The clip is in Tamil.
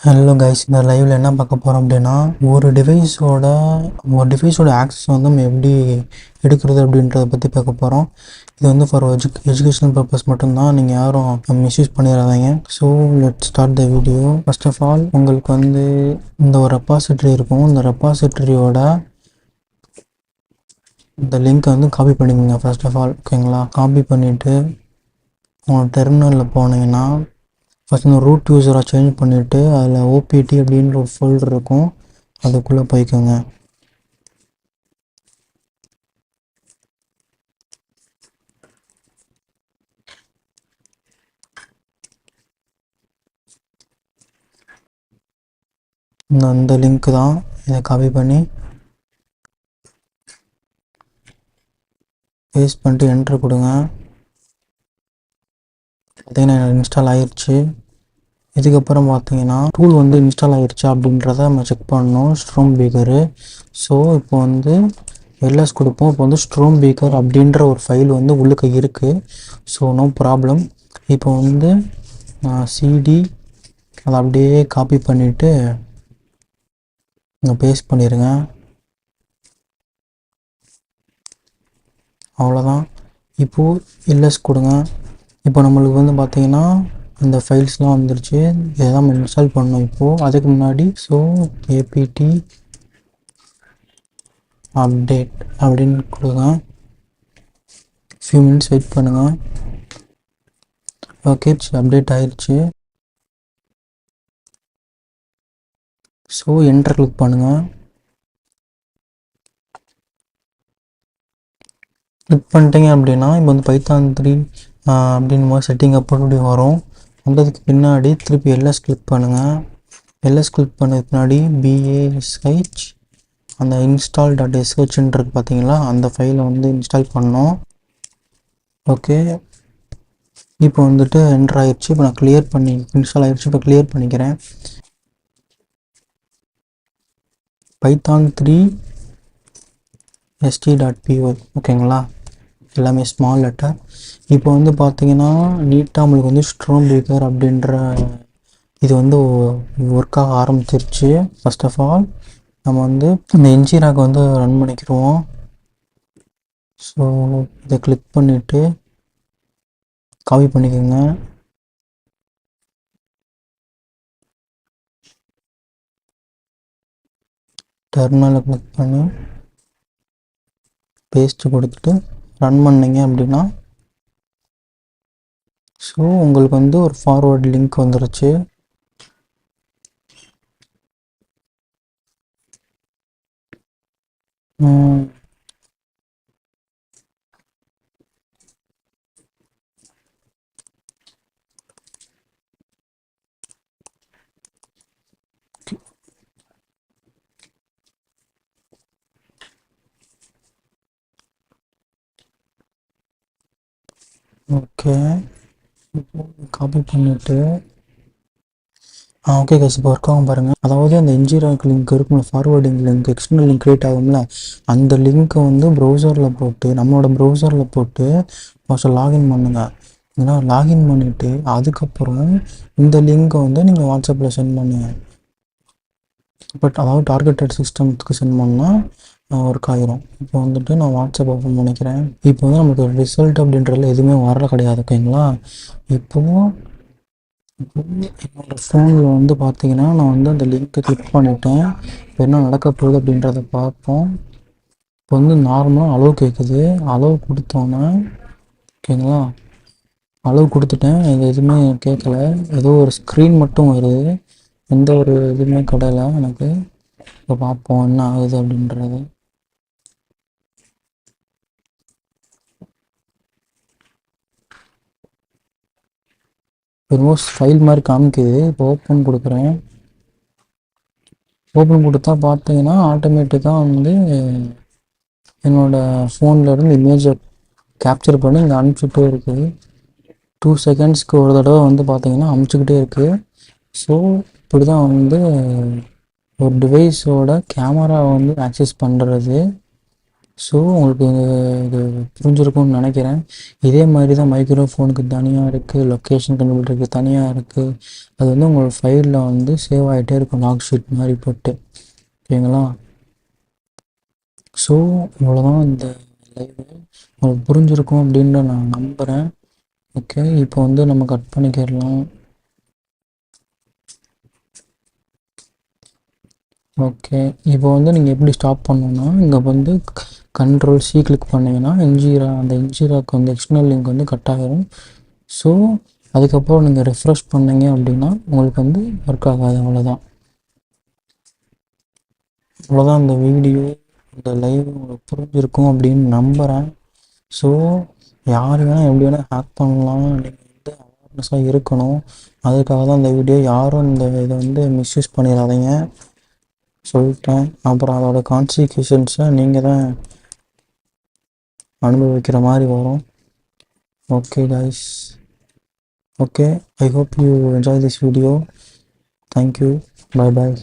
ஹலோ கைஸ், இந்த லைவில் என்ன பார்க்க போகிறோம் அப்படின்னா, ஒரு டிவைஸோட ஆக்சஸ் வந்து நம்ம எப்படி எடுக்கிறது அப்படின்றத பற்றி பார்க்க போகிறோம். இது வந்து ஃபார் எஜுகேஷனல் பர்பஸ் மட்டும்தான், நீங்கள் யாரும் மிஸ்யூஸ் பண்ணிடாதீங்க. So let start the video. First of all உங்களுக்கு வந்து இந்த ஒரு ரெப்பாசிட்டரி இருக்கும். இந்த ரெப்பாசிட்டரியோட இந்த லிங்க்கை வந்து காப்பி பண்ணிக்கோங்க ஃபர்ஸ்ட் ஆஃப் ஆல். ஓகேங்களா? காப்பி பண்ணிவிட்டு உங்கள் டெர்மினலில் போனீங்கன்னா ஃபஸ்ட் இந்த ரூட் யூஸராக சேஞ்ச் பண்ணிவிட்டு அதில் ஓபிடி அப்படின்ற ஒரு ஃபோல்டர் இருக்கும், அதுக்குள்ளே போய்க்கோங்க. இந்த லிங்க் தான், இதை காப்பி பண்ணி பேஸ்ட் பண்ணிட்டு என்ட்ரு கொடுங்க. பார்த்தீங்கன்னா இன்ஸ்டால் ஆயிடுச்சு. இதுக்கப்புறம் பார்த்தீங்கன்னா டூல் வந்து இன்ஸ்டால் ஆயிடுச்சா அப்படின்றத நம்ம செக் பண்ணணும். ஸ்ட்ரோம் பீக்கரு. ஸோ இப்போ வந்து எல்எஸ் கொடுப்போம். இப்போ வந்து ஸ்ட்ரோம் பீக்கர் அப்படின்ற ஒரு ஃபைல் வந்து உள்ளுக்கு இருக்குது. So no problem. இப்போ வந்து சிடி அதை அப்படியே காப்பி பண்ணிவிட்டு இங்கே பேஸ்ட் பண்ணிடுங்க. அவ்வளோதான். இப்போது எல்எஸ் கொடுங்க. இப்போ நம்மளுக்கு வந்து பார்த்தீங்கன்னா இந்த ஃபைல்ஸ்லாம் வந்துருச்சு. இதை தான் நம்ம இன்ஸ்டால் பண்ணோம் இப்போது. அதுக்கு முன்னாடி ஏபிடி அப்டேட் அப்படின்னு கொடுங்க. ஃபியூ மினிட்ஸ் வெயிட் பண்ணுங்கள். ஓகே, அப்டேட் ஆயிடுச்சு. ஸோ என்டர் கிளிக் பண்ணுங்கள். கிளிக் பண்ணிட்டீங்க அப்படின்னா இப்போ வந்து பைத்தான் 3 அப்படின்னு செட்டிங் அப்படி வரும். வந்ததுக்கு பின்னாடி திருப்பி எல்எஸ் கிளிக் பண்ணுங்கள். எல்எஸ் கிளிக் பண்ணதுக்கு பின்னாடி பிஏஎஸ்ஹெச் அந்த install.sh பார்த்தீங்களா, அந்த ஃபைலை வந்து இன்ஸ்டால் பண்ணோம். ஓகே, இப்போ வந்துட்டு என்டர் ஆயிடுச்சு. இப்போ நான் கிளியர் பண்ணி இன்ஸ்டால் ஆயிடுச்சு. இப்போ கிளியர் பண்ணிக்கிறேன். பைத்தான் 3 st.py ஓகேங்களா, எல்லாமே ஸ்மால் லெட்டர். இப்போ வந்து பார்த்தீங்கன்னா நீட்டாக நம்மளுக்கு வந்து ஸ்ட்ரோம் பீக்கர் அப்படின்ற இது வந்து ஒர்க்காக ஆரம்பிச்சிருச்சு. ஃபர்ஸ்ட் ஆஃப் ஆல் நம்ம வந்து இந்த என்ஜிராக் வந்து ரன் பண்ணிக்கிடுவோம். ஸோ இதை கிளிக் பண்ணிவிட்டு காப்பி பண்ணிக்கோங்க. டெர்மினலை கிளிக் பண்ணி பேஸ்ட்டு கொடுத்துட்டு ரன் பண்ணிங்க அப்படின்னா ஸோ உங்களுக்கு வந்து ஒரு ஃபார்வர்ட் லிங்க் வந்துருச்சு. ஓகே, காப்பி பண்ணிவிட்டு ஓகே கைஸ், இப்போ ஒர்க் ஆகும் பாருங்கள். அதாவது அந்த என்ஜிராக் லிங்க் இருக்கும்ல, forwarding link, external link create ஆகும்ல, அந்த லிங்க்கை வந்து ப்ரௌசரில் போட்டு நம்மளோட ப்ரௌசரில் போட்டு ஃபஸ்ட்டு லாகின் பண்ணுங்கள். ஏன்னா லாகின் பண்ணிவிட்டு அதுக்கப்புறம் இந்த லிங்க்கை வந்து நீங்கள் வாட்ஸ்அப்பில் சென்ட் பண்ணுங்கள். பட் அதாவது டார்கெட்டட் சிஸ்டம்ஸ்க்கு சென்ட் பண்ணால் ஒர்க் ஆகிரும். இப்போ வந்துட்டு நான் வாட்ஸ்அப் ஓப்பன் பண்ணிக்கிறேன். இப்போ வந்து நமக்கு ரிசல்ட் அப்படின்றதுல எதுவுமே வரல கிடையாது. ஓகேங்களா? இப்போது என்னோடய ஃபோனில் வந்து பார்த்தீங்கன்னா நான் வந்து அந்த லிங்க்கை கிளிக் பண்ணிட்டேன். இப்போ என்ன நடக்க போகுது அப்படின்றத பார்ப்போம். இப்போ வந்து நார்மலாக அளவு கேட்குது. அளவு கொடுத்தோன்னே ஓகேங்களா, அளவு கொடுத்துட்டேன். இது எதுவுமே கேட்கல, ஏதோ ஒரு ஸ்க்ரீன் மட்டும் வருது, எந்த ஒரு இதுவுமே கிடையல எனக்கு. இப்போ பார்ப்போம் என்ன ஆகுது அப்படின்றது. ஆல்மோஸ்ட் ஃபைல் மாதிரி காமிக்குது. இப்போ ஓப்பன் கொடுக்குறேன். ஓப்பன் கொடுத்தா பார்த்தீங்கன்னா ஆட்டோமேட்டிக்காக வந்து என்னோடய ஃபோன்லேருந்து இமேஜை கேப்சர் பண்ணி இங்கே அனுப்பிச்சிட்டே இருக்குது. 2 செகண்ட்ஸ்க்கு ஒரு தடவை வந்து பார்த்தீங்கன்னா அனுப்பிச்சிக்கிட்டே இருக்குது. ஸோ இப்படி தான் வந்து ஒரு டிவைஸோட கேமரா வந்து ஆக்சஸ் பண்ணுறது. ஸோ உங்களுக்கு இது புரிஞ்சிருக்கும்னு நினைக்கிறேன். இதே மாதிரி தான் மைக்ரோஃபோனுக்கு தனியாக இருக்குது, லொக்கேஷன் கண்டுபிடிக்கிறதுக்கு தனியாக இருக்குது. அது வந்து உங்களோட ஃபைலில் வந்து சேவ் ஆகிட்டே இருக்கும் லாக் ஷீட் மாதிரி போட்டு. ஓகேங்களா? ஸோ இவ்வளோதான் இந்த லைவு. உங்களுக்கு புரிஞ்சிருக்கும் அப்படின்னு நான் நம்புகிறேன். ஓகே, இப்போ வந்து நம்ம கட் பண்ணிக்கிடலாம். ஓகே, இப்போ வந்து நீங்கள் எப்படி ஸ்டாப் பண்ணணுன்னா, இங்கே வந்து கண்ட்ரோல் சி கிளிக் பண்ணிங்கன்னா அந்த என்ஜிராக்கு வந்து எக்ஸ்டர்னல் லிங்க் வந்து கட் ஆகிரும். ஸோ அதுக்கப்புறம் நீங்கள் ரெஃப்ரெஷ் பண்ணீங்க அப்படின்னா உங்களுக்கு வந்து ஒர்க் ஆகாது. அவ்வளோதான் இந்த வீடியோ, இந்த லைவ் உங்களுக்கு புரிஞ்சிருக்கும் அப்படின்னு நம்புகிறேன். ஸோ யார் வேணால் எப்படி வேணால் ஹேக் பண்ணலாம், நீங்கள் வந்து அவேர்னஸாக இருக்கணும். அதுக்காக தான் இந்த வீடியோ. யாரும் இந்த இதை வந்து மிஸ்யூஸ் பண்ணிடாதீங்க சொல்லிட்டேன். அப்புறம் அதோட கான்சிக்வன்ஸை நீங்கள் தான் அனுபவிக்கிற மாதிரி வரும். Okay guys, okay, I hope you enjoy this video. Thank you, bye bye.